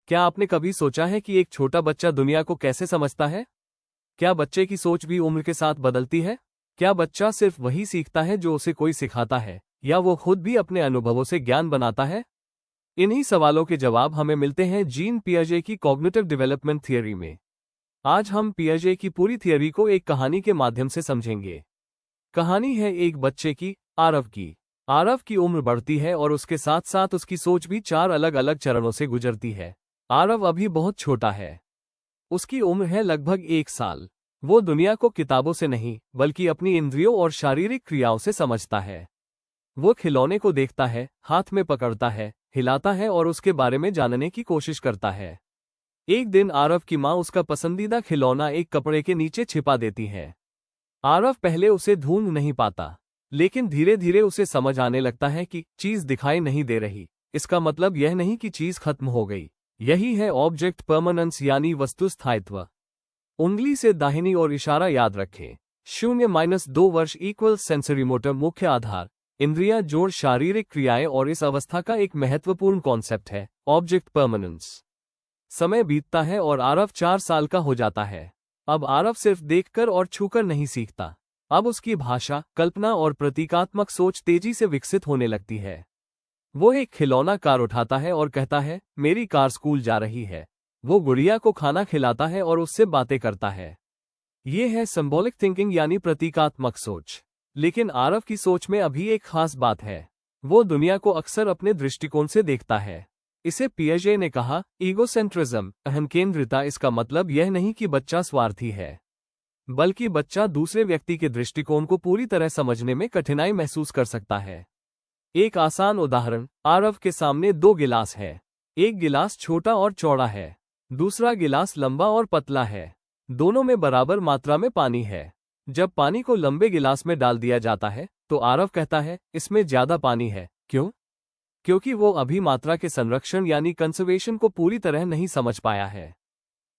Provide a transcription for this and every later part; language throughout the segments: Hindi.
क्या आपने कभी सोचा है कि एक छोटा बच्चा दुनिया को कैसे समझता है? क्या बच्चे की सोच भी उम्र के साथ बदलती है? क्या बच्चा सिर्फ वही सीखता है जो उसे कोई सिखाता है, या वो खुद भी अपने अनुभवों से ज्ञान बनाता है? इन्हीं सवालों के जवाब हमें मिलते हैं जीन पियाजे की कॉग्निटिव डेवलपमेंट थियरी में। आज हम पियाजे की पूरी थियरी को एक कहानी के माध्यम से समझेंगे। कहानी है एक बच्चे की, आरव की। आरव की उम्र बढ़ती है और उसके साथ साथ उसकी सोच भी 4 अलग अलग चरणों से गुजरती है। आरव अभी बहुत छोटा है। उसकी उम्र है लगभग 1 साल। वो दुनिया को किताबों से नहीं, बल्कि अपनी इंद्रियों और शारीरिक क्रियाओं से समझता है। वो खिलौने को देखता है, हाथ में पकड़ता है, हिलाता है और उसके बारे में जानने की कोशिश करता है। एक दिन आरव की माँ उसका पसंदीदा खिलौना एक कपड़े के नीचे छिपा देती है। आरव पहले उसे ढूंढ नहीं पाता, लेकिन धीरे धीरे उसे समझ आने लगता है कि चीज दिखाई नहीं दे रही, इसका मतलब यह नहीं कि चीज खत्म हो गई। यही है ऑब्जेक्ट परमानेंस यानी वस्तु स्थायित्व। उंगली से दाहिनी ओर इशारा याद रखें। 0-2 वर्ष इक्वल सेंसरी मोटर मुख्य आधार, इंद्रियां जोड़ शारीरिक क्रियाएं और इस अवस्था का एक महत्वपूर्ण कॉन्सेप्ट है ऑब्जेक्ट परमानेंस। समय बीतता है और आरव 4 साल का हो जाता है। अब आरव सिर्फ देखकर और छूकर नहीं सीखता। अब उसकी भाषा, कल्पना और प्रतीकात्मक सोच तेजी से विकसित होने लगती है। वो एक खिलौना कार उठाता है और कहता है, मेरी कार स्कूल जा रही है। वो गुड़िया को खाना खिलाता है और उससे बातें करता है। ये है सिंबॉलिक थिंकिंग यानी प्रतीकात्मक सोच। लेकिन आरव की सोच में अभी एक खास बात है। वो दुनिया को अक्सर अपने दृष्टिकोण से देखता है। इसे पियाजे ने कहा, ईगोसेंट्रिज्म, अहंकेंद्रिता। इसका मतलब यह नहीं कि बच्चा स्वार्थी है, बल्कि बच्चा दूसरे व्यक्ति के दृष्टिकोण को पूरी तरह समझने में कठिनाई महसूस कर सकता है। एक आसान उदाहरण, आरव के सामने 2 गिलास है। एक गिलास छोटा और चौड़ा है, दूसरा गिलास लंबा और पतला है। दोनों में बराबर मात्रा में पानी है। जब पानी को लंबे गिलास में डाल दिया जाता है, तो आरव कहता है, इसमें ज्यादा पानी है। क्यों? क्योंकि वो अभी मात्रा के संरक्षण यानी कंजर्वेशन को पूरी तरह नहीं समझ पाया है।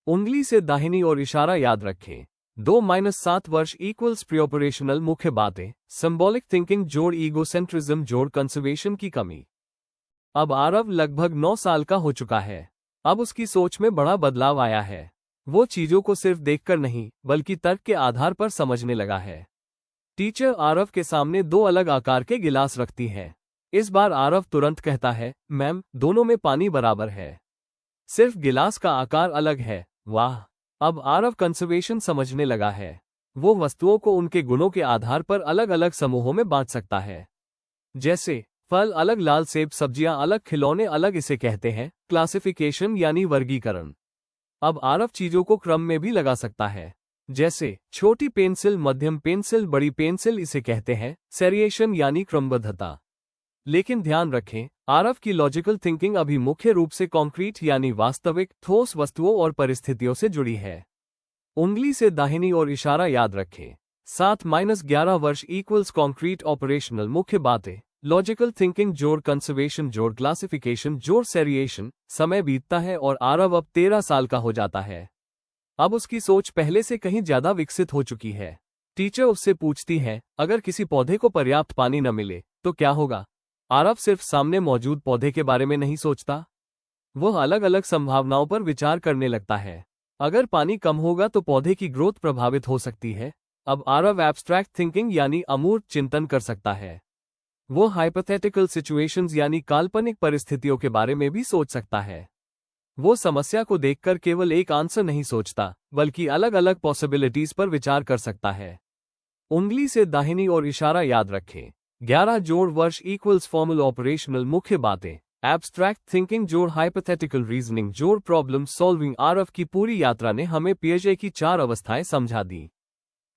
उंगली से दाहिनी ओर इशारा याद रखें। 2-7 वर्ष इक्वल्स प्रीऑपरेशनल मुख्य बातें, सिंबॉलिक थिंकिंग जोड़ ईगोसेंट्रिज्म जोड़ कंजर्वेशन की कमी। अब आरव लगभग 9 साल का हो चुका है। अब उसकी सोच में बड़ा बदलाव आया है। वो चीजों को सिर्फ देखकर नहीं, बल्कि तर्क के आधार पर समझने लगा है। टीचर आरव के सामने 2 अलग आकार के गिलास रखती है। इस बार आरव तुरंत कहता है, मैम, दोनों में पानी बराबर है, सिर्फ गिलास का आकार अलग है। वाह! अब आरव कंजर्वेशन समझने लगा है। वो वस्तुओं को उनके गुणों के आधार पर अलग अलग समूहों में बांट सकता है। जैसे फल अलग, लाल सेब, सब्जियां अलग, खिलौने अलग। इसे कहते हैं क्लासिफिकेशन यानी वर्गीकरण। अब आरव चीजों को क्रम में भी लगा सकता है। जैसे छोटी पेंसिल, मध्यम पेंसिल, बड़ी पेंसिल। इसे कहते हैं सेरिएशन यानी क्रमबद्धता। लेकिन ध्यान रखें, आरव की लॉजिकल थिंकिंग अभी मुख्य रूप से कॉन्क्रीट यानी वास्तविक, ठोस वस्तुओं और परिस्थितियों से जुड़ी है। उंगली से दाहिनी ओर इशारा याद रखें। 7-11 वर्ष इक्वल्स कॉन्क्रीट ऑपरेशनल मुख्य बातें, लॉजिकल थिंकिंग जोड़ कंजर्वेशन जोड़ क्लासिफिकेशन जोड़ सेरिएशन। समय बीतता है और आरव अब 13 साल का हो जाता है। अब उसकी सोच पहले से कहीं ज्यादा विकसित हो चुकी है। टीचर उससे पूछती है, अगर किसी पौधे को पर्याप्त पानी न मिले तो क्या होगा? आरव सिर्फ सामने मौजूद पौधे के बारे में नहीं सोचता, वह अलग अलग संभावनाओं पर विचार करने लगता है। अगर पानी कम होगा तो पौधे की ग्रोथ प्रभावित हो सकती है। अब आरव एब्स्ट्रैक्ट थिंकिंग यानी अमूर्त चिंतन कर सकता है। वो हाइपोथेटिकल सिचुएशंस यानी काल्पनिक परिस्थितियों के बारे में भी सोच सकता है। वो समस्या को देखकर केवल एक आंसर नहीं सोचता, बल्कि अलग अलग पॉसिबिलिटीज पर विचार कर सकता है। उंगली से दाहिनी ओर इशारा याद रखें। 11 जोड़ वर्ष इक्वल्स फॉर्मल ऑपरेशनल मुख्य बातें, एब्स्ट्रैक्ट थिंकिंग जोड़ हाइपोथेटिकल रीजनिंग जोड़ प्रॉब्लम सॉल्विंग। आरव की पूरी यात्रा ने हमें पियाजे की 4 अवस्थाएं समझा दी।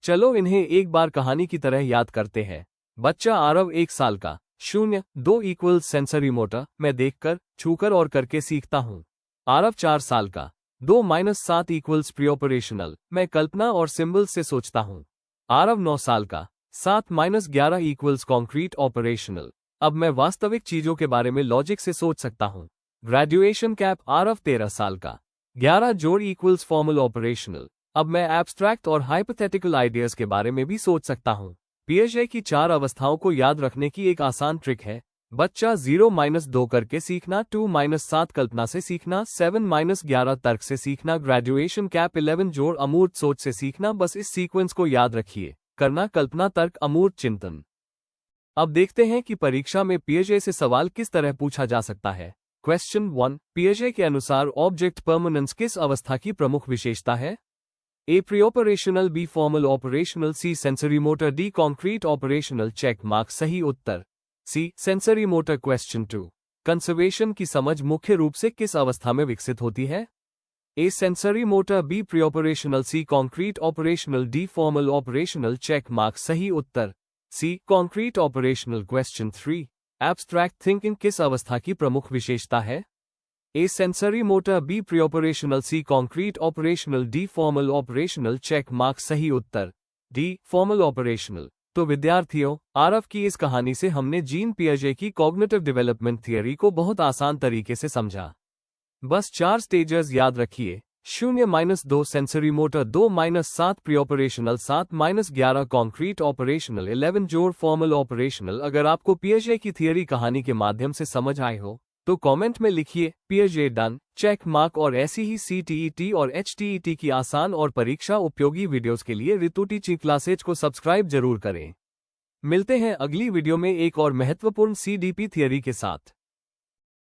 चलो इन्हें एक बार कहानी की तरह याद करते हैं। बच्चा आरव 1 साल का। 0-2 इक्वल्स सेंसरी मोटर, मैं देखकर, छूकर और करके सीखता हूँ। आरव 4 साल का। 2-7 इक्वल्स प्रीऑपरेशनल, मैं कल्पना और सिंबल्स से सोचता हूँ। आरव 9 साल का। 7-11 इक्वल्स कॉन्क्रीट ऑपरेशनल, अब मैं वास्तविक चीजों के बारे में लॉजिक से सोच सकता हूँ। Graduation cap. आरव 13 साल का। 11 जोड़ इक्वल्स फॉर्मल ऑपरेशनल, अब मैं एब्स्ट्रैक्ट और हाइपोथेटिकल आइडियाज के बारे में भी सोच सकता हूँ। पियाजे की 4 अवस्थाओं को याद रखने की एक आसान ट्रिक है, बच्चा 0-2 करके सीखना, 2-7 कल्पना से सीखना, 7-11 तर्क से सीखना, ग्रेजुएशन कैप 11 जोड़ अमूर्त सोच से सीखना। बस इस सीक्वेंस को याद रखिए, करना कल्पना, तर्क, अमूर्त चिंतन। अब देखते हैं कि परीक्षा में पिएजे से सवाल किस तरह पूछा जा सकता है। क्वेश्चन 1, पिएजे के अनुसार ऑब्जेक्ट परमानेंस किस अवस्था की प्रमुख विशेषता है? A pre operational, B formal operational, C sensory motor, D concrete operational. Check mark. सही उत्तर C sensory motor. Question 2, conservation की समझ मुख्य रूप से किस अवस्था में विकसित होती है? A sensory motor, B pre operational, C concrete operational, D formal operational. Check mark. सही उत्तर C concrete operational. Question 3, abstract thinking किस अवस्था की प्रमुख विशेषता है? A sensory motor, B pre operational, C concrete operational, D formal operational. Check mark. सही उत्तर डी फॉर्मल ऑपरेशनल। तो विद्यार्थियों, आरव की इस कहानी से हमने जीन पियाजे की कॉग्निटिव डेवलपमेंट थियरी को बहुत आसान तरीके से समझा। बस 4 स्टेजेस याद रखिए। 0-2 sensory motor, 2-7 pre operational, 7-11 concrete operational, 11 जोड़ फॉर्मल ऑपरेशनल। अगर आपको पियाजे की थियरी कहानी के माध्यम से समझ आए हो तो कमेंट में लिखिए पियाजे डन, चेक मार्क। और ऐसी ही CTET और HTET की आसान और परीक्षा उपयोगी वीडियोस के लिए ऋतु टीचिंग क्लासेज को सब्सक्राइब जरूर करें। मिलते हैं अगली वीडियो में एक और महत्वपूर्ण CDP थियरी के साथ।